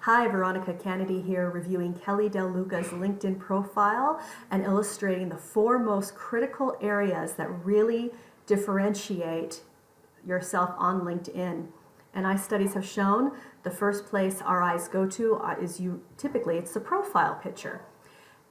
Hi, Veronica Kennedy here, reviewing Kelley Del Luca's LinkedIn profile and illustrating the four most critical areas that really differentiate yourself on LinkedIn. And studies have shown the first place our eyes go to typically it's the profile picture.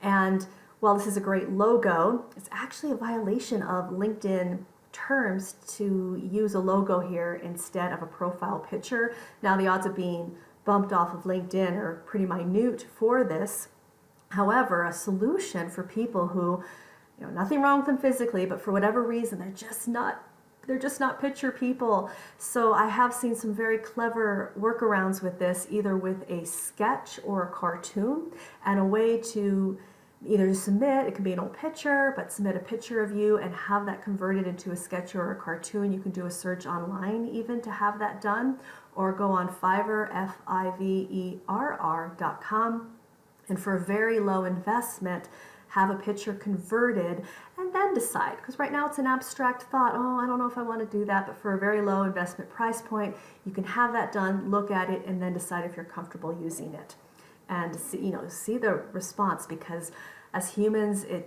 And while this is a great logo, it's actually a violation of LinkedIn terms to use a logo here instead of a profile picture. Now the odds of being bumped off of LinkedIn are pretty minute for this. However, a solution for people who, nothing wrong with them physically, but for whatever reason, they're just not picture people. So I have seen some very clever workarounds with this, either with a sketch or a cartoon, and a way to either submit, it can be an old picture, but submit a picture of you and have that converted into a sketch or a cartoon. You can do a search online even to have that done, or go on Fiverr, Fiverr.com, and for a very low investment, have a picture converted and then decide. Because right now it's an abstract thought, I don't know if I want to do that, but for a very low investment price point, you can have that done, look at it, and then decide if you're comfortable using it. And see the response, because as humans, a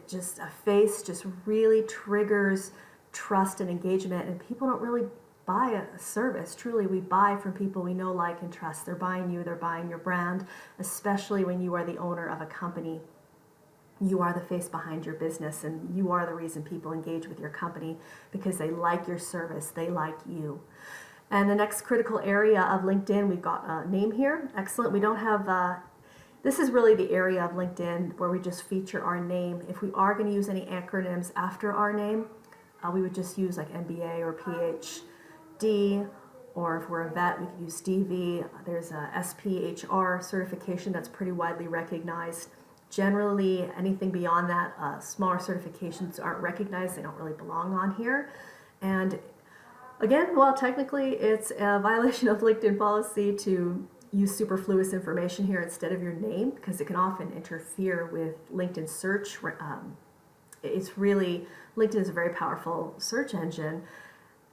face just really triggers trust and engagement, and people don't really buy a service. Truly, we buy from people we know, like, and trust. They're buying you, they're buying your brand, especially when you are the owner of a company. You are the face behind your business, and you are the reason people engage with your company, because they like your service, they like you. And the next critical area of LinkedIn, we've got a name here. Excellent. We don't have this is really the area of LinkedIn where we just feature our name. If we are going to use any acronyms after our name, we would just use like MBA or PhD, or if we're a vet, we could use DV. There's a SPHR certification that's pretty widely recognized. Generally, anything beyond that, smaller certifications aren't recognized. They don't really belong on here. And again, well, technically it's a violation of LinkedIn policy to use superfluous information here instead of your name, because it can often interfere with LinkedIn search. LinkedIn is a very powerful search engine,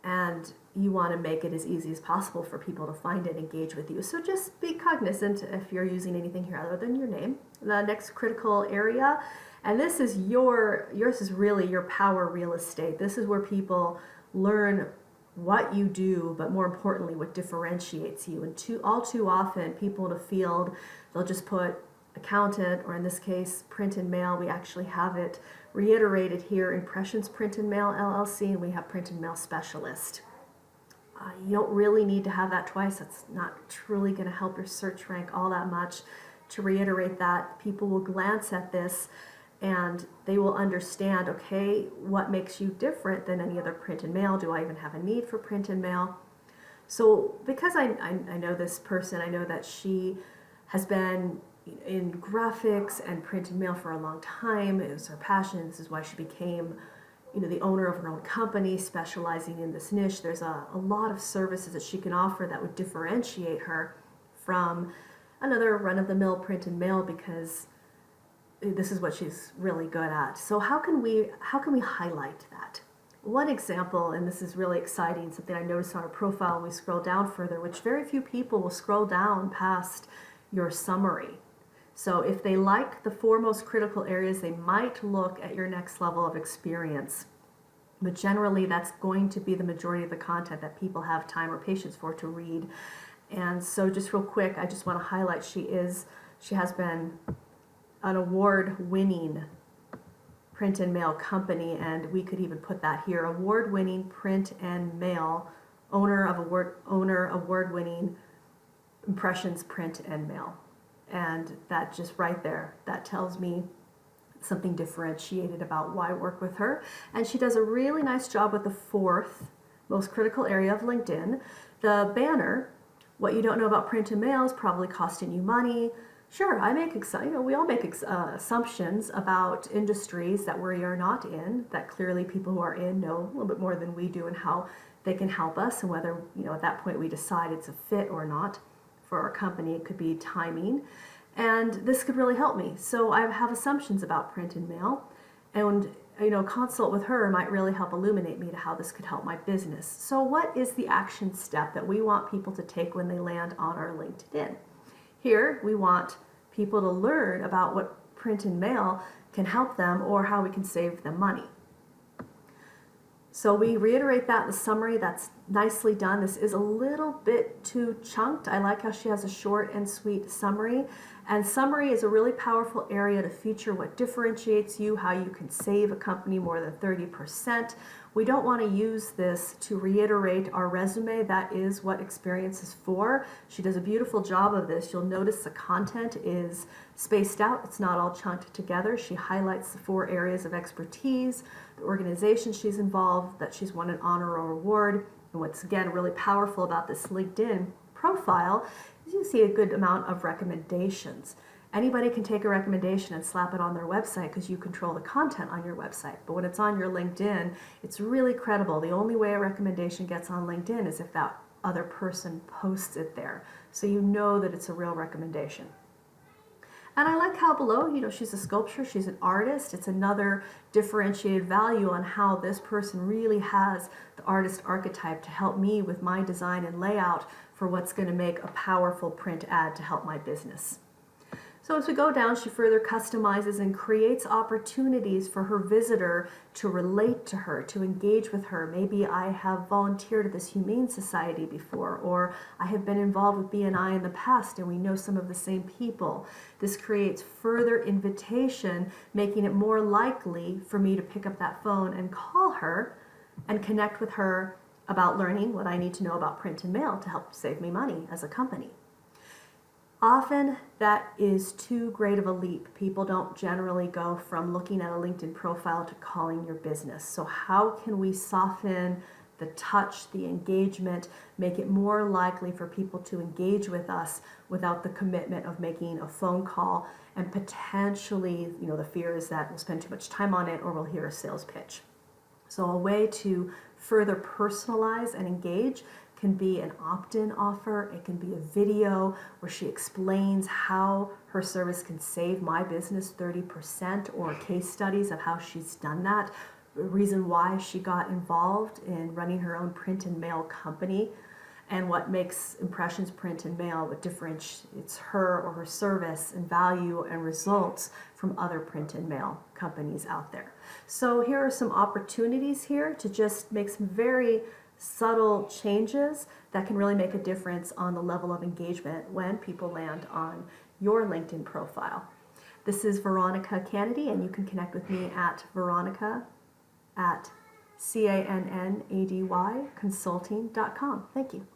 and you want to make it as easy as possible for people to find and engage with you. So just be cognizant if you're using anything here other than your name. The next critical area, and yours is really your power real estate. This is where people learn what you do, but more importantly, what differentiates you. And all too often, people in the field, they'll just put accountant, or in this case, print and mail. We actually have it reiterated here, Impressions Print and Mail LLC, and we have print and mail specialist. You don't really need to have that twice. That's not truly going to help your search rank all that much. To reiterate that, people will glance at this and they will understand, okay, what makes you different than any other print and mail? Do I even have a need for print and mail? So because I know this person, I know that she has been in graphics and print and mail for a long time. It was her passion. This is why she became the owner of her own company, specializing in this niche. There's a lot of services that she can offer that would differentiate her from another run-of-the-mill print and mail, because this is what she's really good at. So how can we highlight that? One example, and this is really exciting, something I noticed on her profile when we scroll down further, which very few people will scroll down past your summary. So if they like the four most critical areas, they might look at your next level of experience. But generally, that's going to be the majority of the content that people have time or patience for to read. And so just real quick, I just want to highlight she has been an award-winning print and mail company, and we could even put that here, award-winning print and mail, owner award-winning Impressions Print and Mail. And that just right there, that tells me something differentiated about why I work with her. And she does a really nice job with the fourth most critical area of LinkedIn. The banner, what you don't know about print and mail is probably costing you money. Sure, we all make assumptions about industries that we are not in, that clearly people who are in know a little bit more than we do, and how they can help us, and whether, at that point we decide it's a fit or not for our company. It could be timing, and this could really help me. So I have assumptions about print and mail, and consult with her might really help illuminate me to how this could help my business. So what is the action step that we want people to take when they land on our LinkedIn? Here, we want people to learn about what print and mail can help them or how we can save them money. So we reiterate that in the summary. That's nicely done. This is a little bit too chunked. I like how she has a short and sweet summary. And summary is a really powerful area to feature what differentiates you, how you can save a company more than 30%. We don't want to use this to reiterate our resume. That is what experience is for. She does a beautiful job of this. You'll notice the content is spaced out. It's not all chunked together. She highlights the 4 areas of expertise, the organization she's involved, that she's won an honor or award. And what's again really powerful about this LinkedIn profile is you see a good amount of recommendations. Anybody can take a recommendation and slap it on their website because you control the content on your website. But when it's on your LinkedIn, it's really credible. The only way a recommendation gets on LinkedIn is if that other person posts it there. So you know that it's a real recommendation. And I like how below, she's a sculptor, she's an artist. It's another differentiated value on how this person really has the artist archetype to help me with my design and layout for what's going to make a powerful print ad to help my business. So as we go down, she further customizes and creates opportunities for her visitor to relate to her, to engage with her. Maybe I have volunteered at this Humane Society before, or I have been involved with BNI in the past and we know some of the same people. This creates further invitation, making it more likely for me to pick up that phone and call her and connect with her about learning what I need to know about print and mail to help save me money as a company. Often that is too great of a leap. People don't generally go from looking at a LinkedIn profile to calling your business. So how can we soften the touch, the engagement, make it more likely for people to engage with us without the commitment of making a phone call and potentially, the fear is that we'll spend too much time on it or we'll hear a sales pitch. So a way to further personalize and engage can be an opt-in offer. It can be a video where she explains how her service can save my business 30%, or case studies of how she's done that, the reason why she got involved in running her own print and mail company, and what makes Impressions Print and Mail, what differentiates her or her service and value and results from other print and mail companies out there. So here are some opportunities here to just make some very subtle changes that can really make a difference on the level of engagement when people land on your LinkedIn profile. This is Veronica Kennedy, and you can connect with me at Veronica@CANNADY consulting.com. Thank you.